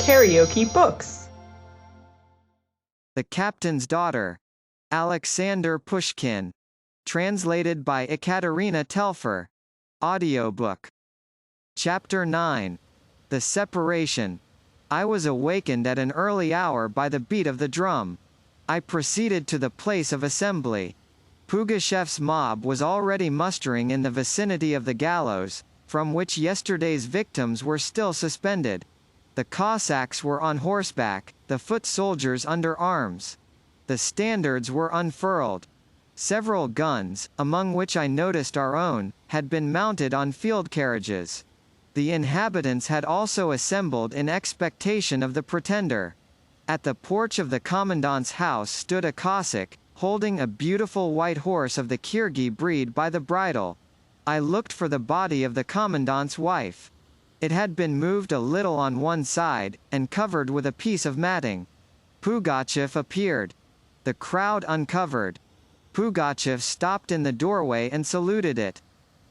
KaraokeBooks. The Captain's Daughter. Aleksandr Pushkin. Translated by Ekaterina Telfer. Audiobook. Chapter 9. The Separation. I was awakened at an early hour by the beat of the drum. I proceeded to the place of assembly. Pugachev's mob was already mustering in the vicinity of the gallows, from which yesterday's victims were still suspended. The Cossacks were on horseback, the foot soldiers under arms. The standards were unfurled. Several guns, among which I noticed our own, had been mounted on field carriages. The inhabitants had also assembled in expectation of the pretender. At the porch of the commandant's house stood a Cossack, holding a beautiful white horse of the Kyrgy breed by the bridle. I looked for the body of the commandant's wife. It had been moved a little on one side, and covered with a piece of matting. Pugachev appeared. The crowd uncovered. Pugachev stopped in the doorway and saluted it.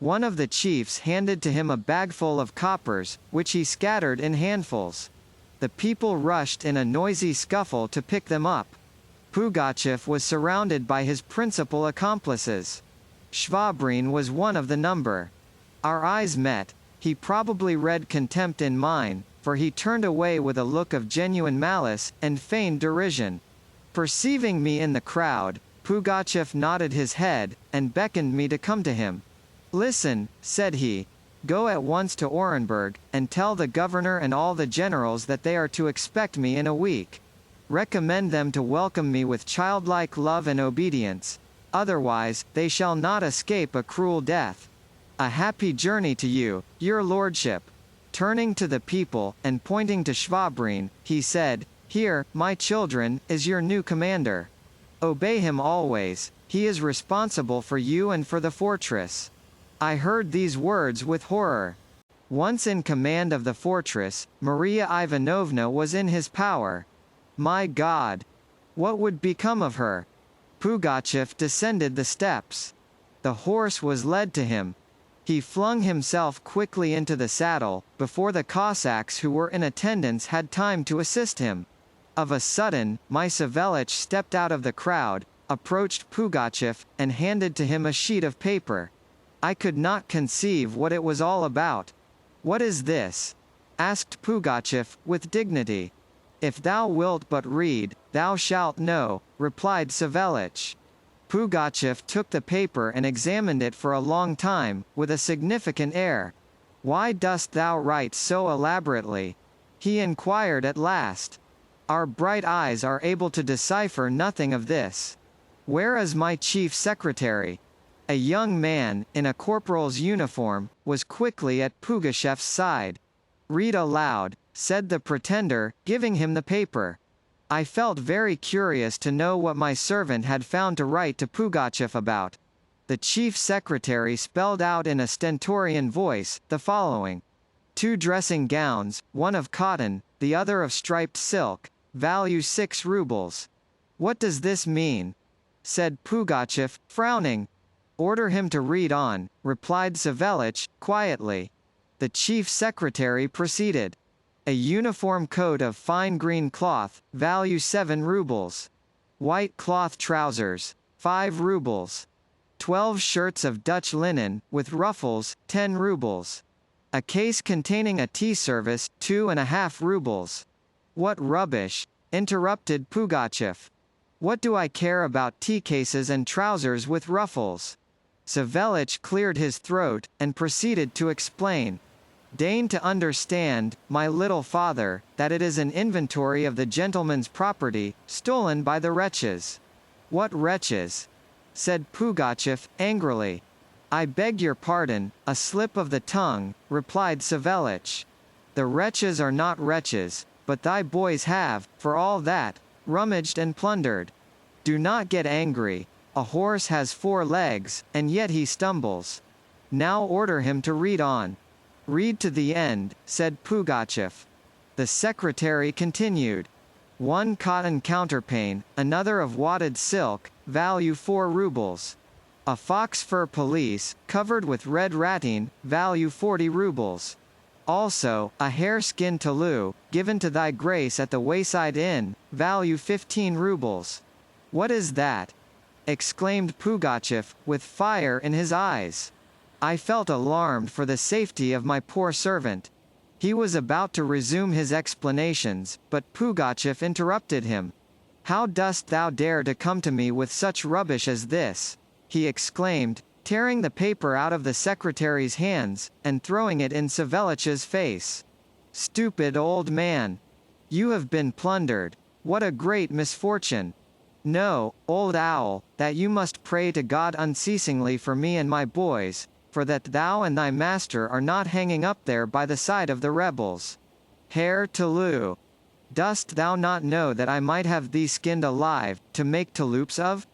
One of the chiefs handed to him a bagful of coppers, which he scattered in handfuls. The people rushed in a noisy scuffle to pick them up. Pugachev was surrounded by his principal accomplices. Shvabrin was one of the number. Our eyes met. He probably read contempt in mine, for he turned away with a look of genuine malice, and feigned derision. Perceiving me in the crowd, Pugachev nodded his head, and beckoned me to come to him. "Listen," said he. "Go at once to Orenburg, and tell the governor and all the generals that they are to expect me in a week. Recommend them to welcome me with childlike love and obedience. Otherwise, they shall not escape a cruel death. A happy journey to you, your lordship." Turning to the people, and pointing to Shvabrin, he said, "Here, my children, is your new commander. Obey him always, he is responsible for you and for the fortress." I heard these words with horror. Once in command of the fortress, Maria Ivanovna was in his power. My God! What would become of her? Pugachev descended the steps. The horse was led to him. He flung himself quickly into the saddle, before the Cossacks who were in attendance had time to assist him. Of a sudden, my Savelich stepped out of the crowd, approached Pugachev, and handed to him a sheet of paper. I could not conceive what it was all about. "What is this?" asked Pugachev, with dignity. "If thou wilt but read, thou shalt know," replied Savelich. Pugachev took the paper and examined it for a long time, with a significant air. "Why dost thou write so elaborately?" he inquired at last. "Our bright eyes are able to decipher nothing of this. Where is my chief secretary?" A young man, in a corporal's uniform, was quickly at Pugachev's side. "Read aloud," said the pretender, giving him the paper. I felt very curious to know what my servant had found to write to Pugachev about. The chief secretary spelled out in a stentorian voice, the following. 2 dressing gowns, one of cotton, the other of striped silk, value 6 rubles. "What does this mean?" said Pugachev, frowning. "Order him to read on," replied Savelich, quietly. The chief secretary proceeded. "A uniform coat of fine green cloth, value 7 rubles. White cloth trousers, 5 rubles. 12 shirts of Dutch linen, with ruffles, 10 rubles. A case containing a tea service, 2.5 rubles. "What rubbish!" interrupted Pugachev. "What do I care about tea cases and trousers with ruffles?" Savelich cleared his throat, and proceeded to explain. "Deign to understand, my little father, that it is an inventory of the gentleman's property, stolen by the wretches." "What wretches?" said Pugachev, angrily. "I beg your pardon, a slip of the tongue," replied Savelich. "The wretches are not wretches, but thy boys have, for all that, rummaged and plundered. Do not get angry. A horse has 4 legs, and yet he stumbles. Now order him to read on." "Read to the end," said Pugachev. The secretary continued. 1 cotton counterpane, another of wadded silk, value 4 rubles. A fox fur pelisse, covered with red ratteen, value 40 rubles. Also, a hare-skin taloo, given to thy grace at the wayside inn, value 15 rubles. What is that? Exclaimed Pugachev, with fire in his eyes. I felt alarmed for the safety of my poor servant. He was about to resume his explanations, but Pugachev interrupted him. How dost thou dare to come to me with such rubbish as this? He exclaimed, tearing the paper out of the secretary's hands, and throwing it in Savelich's face. Stupid old man! You have been plundered. What a great misfortune! Know, old owl, that you must pray to God unceasingly for me and my boys, for that thou and thy master are not hanging up there by the side of the rebels. Hare taloo! Dost thou not know that I might have thee skinned alive, to make touloups of?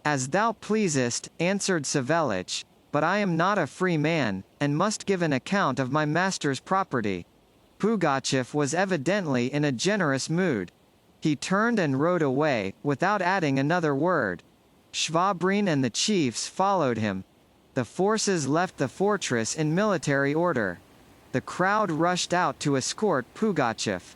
As thou pleasest, answered Savelich, but I am not a free man, and must give an account of my master's property. Pugachev was evidently in a generous mood. He turned and rode away, without adding another word. Shvabrin and the chiefs followed him. The forces left the fortress in military order. The crowd rushed out to escort Pugachev.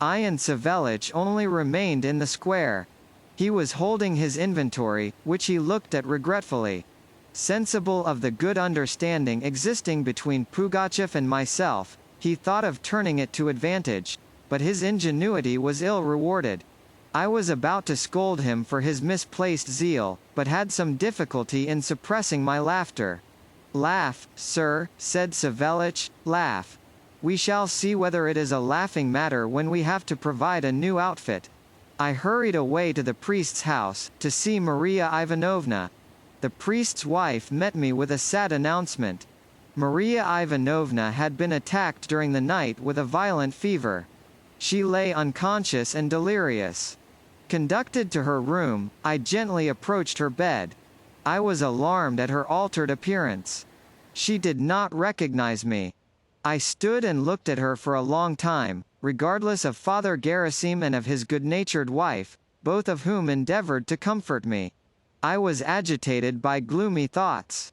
I and Savelich only remained in the square. He was holding his inventory, which he looked at regretfully. Sensible of the good understanding existing between Pugachev and myself, he thought of turning it to advantage, but his ingenuity was ill rewarded. I was about to scold him for his misplaced zeal, but had some difficulty in suppressing my laughter. Laugh, sir, said Savelich, laugh. We shall see whether it is a laughing matter when we have to provide a new outfit. I hurried away to the priest's house, to see Maria Ivanovna. The priest's wife met me with a sad announcement. Maria Ivanovna had been attacked during the night with a violent fever. She lay unconscious and delirious. Conducted to her room, I gently approached her bed. I was alarmed at her altered appearance. She did not recognize me. I stood and looked at her for a long time, regardless of Father Gerasim and of his good-natured wife, both of whom endeavored to comfort me. I was agitated by gloomy thoughts.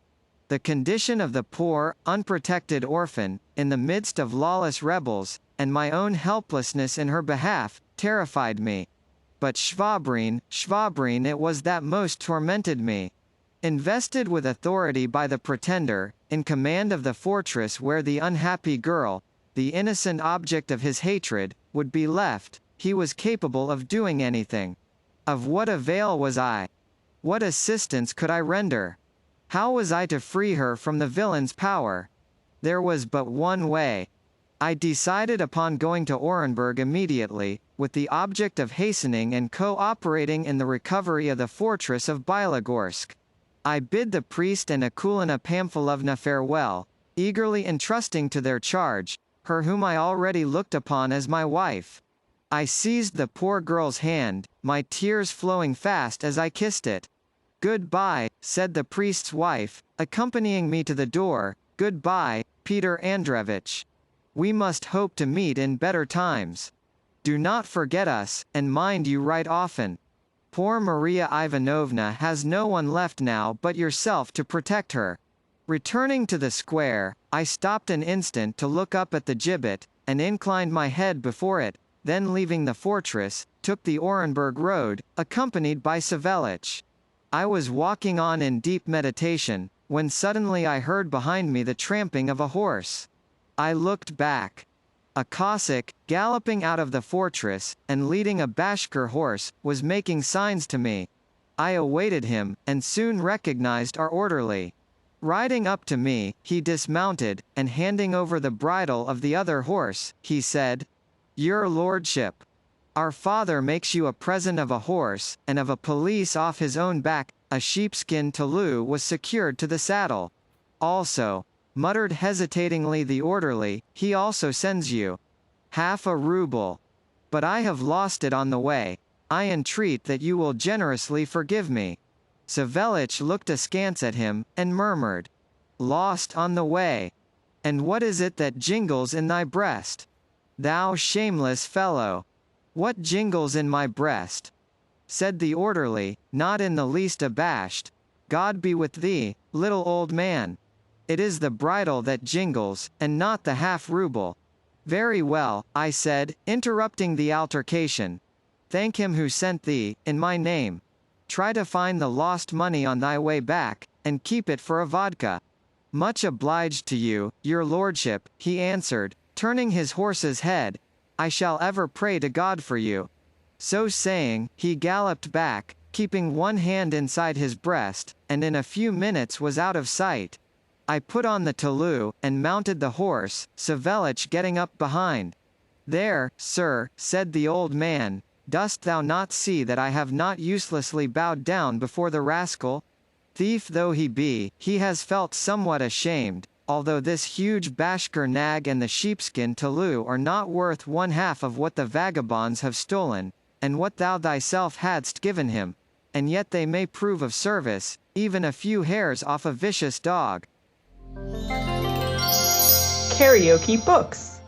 The condition of the poor, unprotected orphan, in the midst of lawless rebels, and my own helplessness in her behalf, terrified me. But Shvabrin it was that most tormented me. Invested with authority by the pretender, in command of the fortress where the unhappy girl, the innocent object of his hatred, would be left, he was capable of doing anything. Of what avail was I? What assistance could I render? How was I to free her from the villain's power? There was but one way. I decided upon going to Orenburg immediately, with the object of hastening and co-operating in the recovery of the fortress of Bilogorsk. I bid the priest and Akulina Pamfilovna farewell, eagerly entrusting to their charge, her whom I already looked upon as my wife. I seized the poor girl's hand, my tears flowing fast as I kissed it. "Good-bye," said the priest's wife, accompanying me to the door. "Good-bye, Peter Andreevich. We must hope to meet in better times. Do not forget us, and mind you write often. Poor Maria Ivanovna has no one left now but yourself to protect her." Returning to the square, I stopped an instant to look up at the gibbet, and inclined my head before it, then leaving the fortress, took the Orenburg road, accompanied by Savelich. I was walking on in deep meditation, when suddenly I heard behind me the tramping of a horse. I looked back. A Cossack, galloping out of the fortress, and leading a Bashkir horse, was making signs to me. I awaited him, and soon recognized our orderly. Riding up to me, he dismounted, and handing over the bridle of the other horse, he said, "Your lordship, our father makes you a present of a horse, and of a pelisse off his own back." A sheepskin taloo was secured to the saddle. "Also," muttered hesitatingly the orderly, "he also sends you half a ruble. But I have lost it on the way. I entreat that you will generously forgive me." Savelich looked askance at him, and murmured, "Lost on the way? And what is it that jingles in thy breast? Thou shameless fellow! What jingles in my breast?" said the orderly, not in the least abashed. "God be with thee, little old man. It is the bridle that jingles, and not the half ruble. Very well, I said, interrupting the altercation. Thank him who sent thee, in my name. Try to find the lost money on thy way back, and keep it for a vodka. Much obliged to you, your lordship, he answered, turning his horse's head. I shall ever pray to God for you. So saying, he galloped back, keeping one hand inside his breast, and in a few minutes was out of sight. I put on the taloo, and mounted the horse, Savelich getting up behind. There, sir, said the old man, dost thou not see that I have not uselessly bowed down before the rascal? Thief though he be, he has felt somewhat ashamed, although this huge Bashkir nag and the sheepskin taloo are not worth one half of what the vagabonds have stolen, and what thou thyself hadst given him, and yet they may prove of service, even a few hairs off a vicious dog. KaraokeBooks.